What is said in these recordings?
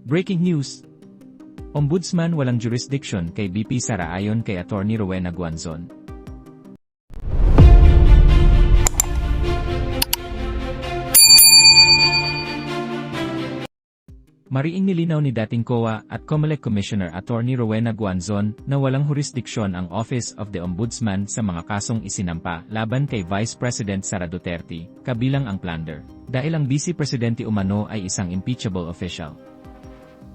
Breaking news! Ombudsman walang jurisdiction kay BP Sara ayon kay Attorney Rowena Guanzon. Mariing nilinaw ni dating COA at COMELEC Commissioner Attorney Rowena Guanzon na walang jurisdiksyon ang Office of the Ombudsman sa mga kasong isinampa laban kay Vice President Sara Duterte, kabilang ang plunder, dahil ang Vice Presidente umano ay isang impeachable official.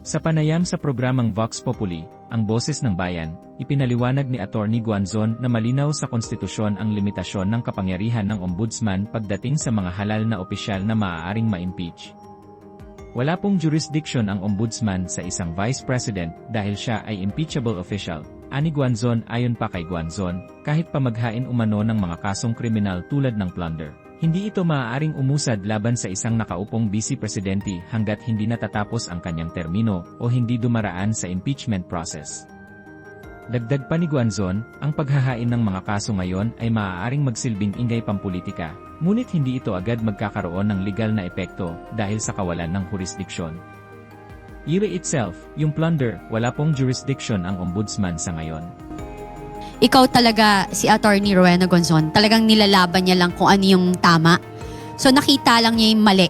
Sa panayam sa programang Vox Populi, ang Boses ng Bayan, ipinaliwanag ni Attorney Guanzon na malinaw sa konstitusyon ang limitasyon ng kapangyarihan ng Ombudsman pagdating sa mga halal na opisyal na maaaring ma-impeach. Wala pong jurisdiction ang Ombudsman sa isang Vice President dahil siya ay impeachable official, ani Guanzon. Ayon pa kay Guanzon, kahit pa maghain umano ng mga kasong kriminal tulad ng plunder, hindi ito maaaring umusad laban sa isang nakaupong Vice Presidente hanggat hindi natatapos ang kanyang termino o hindi dumaraan sa impeachment process. Dagdag pa ni Guanzon, ang paghahain ng mga kaso ngayon ay maaaring magsilbing ingay pampolitika, ngunit hindi ito agad magkakaroon ng legal na epekto dahil sa kawalan ng jurisdiksyon. Ire itself, yung plunder, wala pong jurisdiction ang Ombudsman sa ngayon. Ikaw talaga, si Attorney Rowena Guanzon, talagang nilalaban niya lang kung ano yung tama. So nakita lang niya yung mali.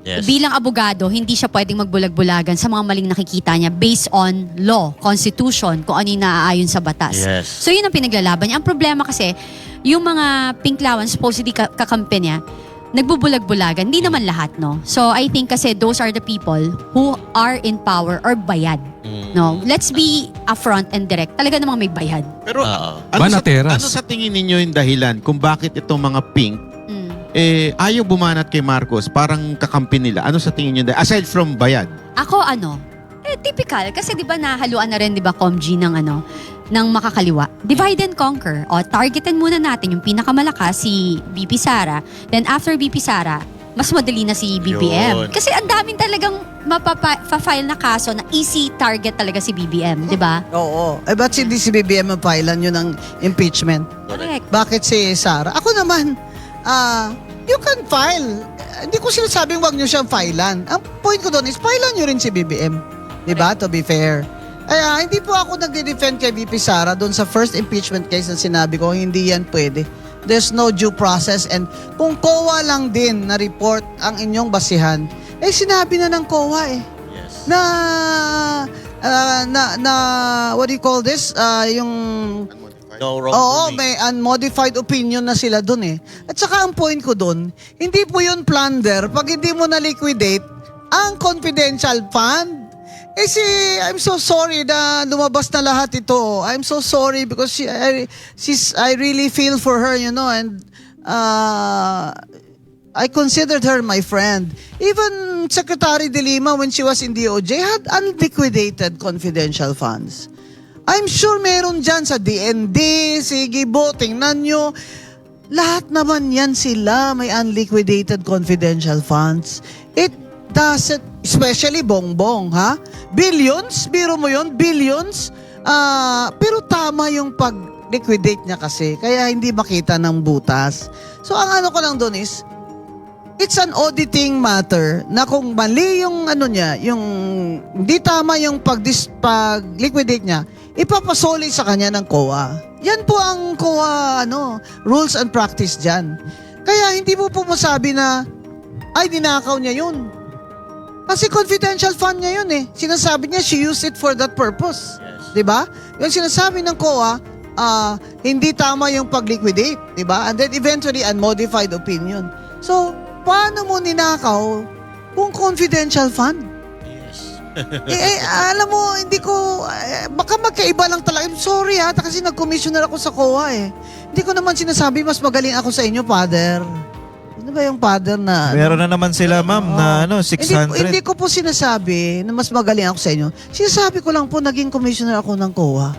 Yes. Bilang abogado, hindi siya pwedeng magbulag-bulagan sa mga maling nakikita niya based on law, constitution, kung ano yung naaayon sa batas. Yes. So yun ang pinaglalaban niya. Ang problema kasi, yung mga pinklawan, supposedly kakampi niya, nagbubulag-bulagan. Hindi naman lahat, no? So I think kasi those are the people who are in power or bayad. No? Let's be upfront and direct. Talaga namang may bayad. Pero Banateras. ano sa tingin ninyo yung dahilan kung bakit itong mga pink ayaw bumanat kay Marcos, parang kakampi nila? Ano sa tingin nyo? Aside from bayad? Ako typical. Kasi di ba nahaluan na rin, di ba, COMG ng makakaliwa. Divide and conquer. O, targetin muna natin yung pinakamalakas, si BP Sara. Then after BP Sara, mas madali na si BBM. Yun. Kasi ang daming talagang mapapa-file na kaso na easy target talaga si BBM, di ba? Oo. Eh, ba't hindi si BBM mapilan yun ng impeachment? Correct. Bakit si Sara? Ako naman, you can file. Hindi ko sinasabing wag nyo siyang filean. Ang point ko doon is, filean nyo rin si BBM. Diba? To be fair. Kaya hindi po ako nagde-defend kay VP Sara doon sa first impeachment case na sinabi ko, hindi yan pwede. There's no due process, and kung COA lang din na report ang inyong basihan, sinabi na ng COA Yes. na what do you call this? Yung No wrong oo, doing. may unmodified opinion na sila dun At saka ang point ko dun, hindi po yun plunder pag hindi mo na-liquidate ang confidential fund. I'm so sorry na lumabas na lahat ito. I'm so sorry because I really feel for her, and I considered her my friend. Even Secretary De Lima, when she was in DOJ, had unliquidated confidential funds. I'm sure meron dyan sa DND, sige bo, tingnan nyo. Lahat naman yan sila may unliquidated confidential funds. It doesn't, especially Bongbong, ha? Billions, biro mo yun, billions. Pero tama yung pag-liquidate niya kasi, kaya hindi makita ng butas. So ang ano ko lang doon is, it's an auditing matter na kung mali yung niya, yung hindi tama yung pag-liquidate niya, ipapasoli sa kanya ng COA. Yan po ang COA, rules and practice dyan. Kaya hindi po masabi na, ay, ninakaw niya yun. Kasi confidential fund niya yun Sinasabi niya, she used it for that purpose. Yes. Diba? Yung sinasabi ng COA, hindi tama yung pag-liquidate. Diba? And then eventually, unmodified opinion. So, paano mo ninakaw kung confidential fund? Alam mo, hindi ko, baka magkaiba lang talaga. I'm sorry kasi nag-commissioner ako sa COA Hindi ko naman sinasabi, mas magaling ako sa inyo, Father. Ano ba yung Father na... Meron na naman sila, ma'am, na 600. Hindi ko po sinasabi na mas magaling ako sa inyo. Sinasabi ko lang po, naging commissioner ako ng COA.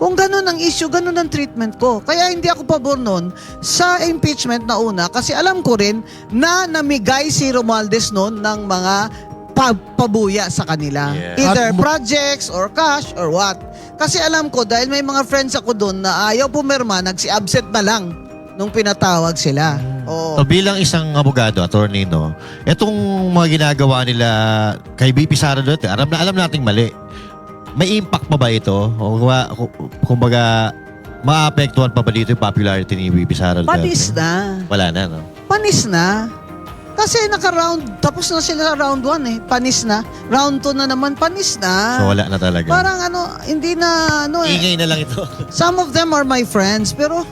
Kung ganun ang issue, ganun ang treatment ko. Kaya hindi ako pabor nun sa impeachment na una kasi alam ko rin na namigay si Romualdez noon ng mga pabuya sa kanila. Yeah. Either projects or cash or what. Kasi alam ko, dahil may mga friends ako doon na ayaw pumirma, nagsi-absent na lang. nung pinatawag sila. Oo. So bilang isang abogado, attorney, no, itong mga ginagawa nila kay BP Sara Duterte, alam nating mali. May impact pa ba ito? O kumbaga, maapektuhan pa ba dito yung popularity ni BP Sara Duterte? Panis na. Wala na, no? Panis na. Kasi tapos na sila round 1 eh. Panis na. Round 2 na naman, panis na. So wala na talaga. Parang hindi na, Ingay na lang ito. Some of them are my friends, pero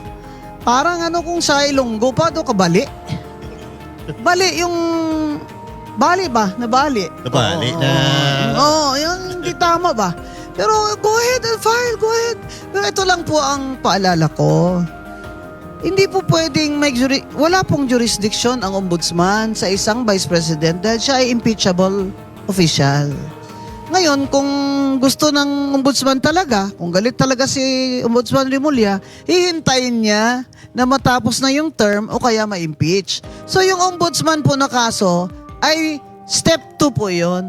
parang kung sa Ilonggo pa, do ka bali. Bali yung, bali ba? Nabali. Nabali na. Oo, yung hindi tama ba? Pero go ahead and file, go ahead. Pero ito lang po ang paalala ko. Hindi po pwedeng wala pong jurisdiction ang ombudsman sa isang vice president dahil siya ay impeachable official. Ngayon, kung gusto ng ombudsman talaga, kung galit talaga si Ombudsman Remulla, hihintayin niya na matapos na yung term o kaya ma-impeach. So yung ombudsman po na kaso ay step 2 po yun.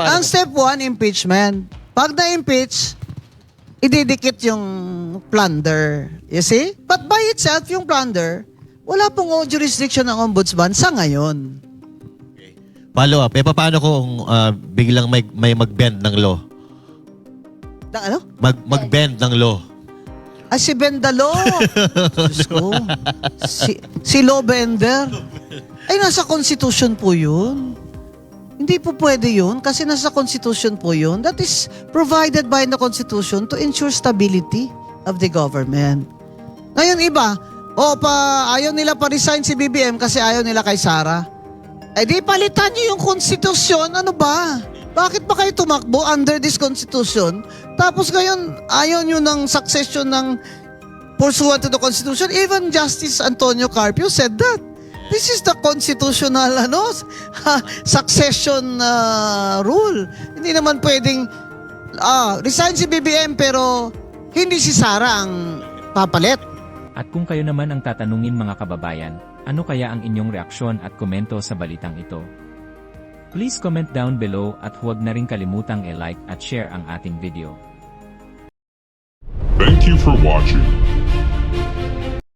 Ang step 1, impeachment. Pag na-impeach, ididikit yung plunder. You see? But by itself, yung plunder, wala pong jurisdiction ng ombudsman sa ngayon. Follow up. Paano kung biglang may mag-bend ng law? Ano? Mag-bend ng law. Si Bendalo. Diyos ko. Si Law Bender. Ay, nasa Constitution po yun. Hindi po pwede yun kasi nasa Constitution po yun. That is provided by the Constitution to ensure stability of the government. Ngayon iba, ayaw nila pa-resign si BBM kasi ayaw nila kay Sara. Eh di palitan niyo yung Constitution, ano ba? Bakit ba kayo tumakbo under this Constitution? Tapos ngayon, ayaw niyo ng succession ng pursuant to the Constitution. Even Justice Antonio Carpio said that. This is the constitutional succession rule. Hindi naman pwedeng resign si BBM pero hindi si Sara ang papalit. At kung kayo naman ang tatanungin mga kababayan, ano kaya ang inyong reaksyon at komento sa balitang ito? Please comment down below at huwag na rin kalimutang i-like at share ang ating video. Thank you for watching.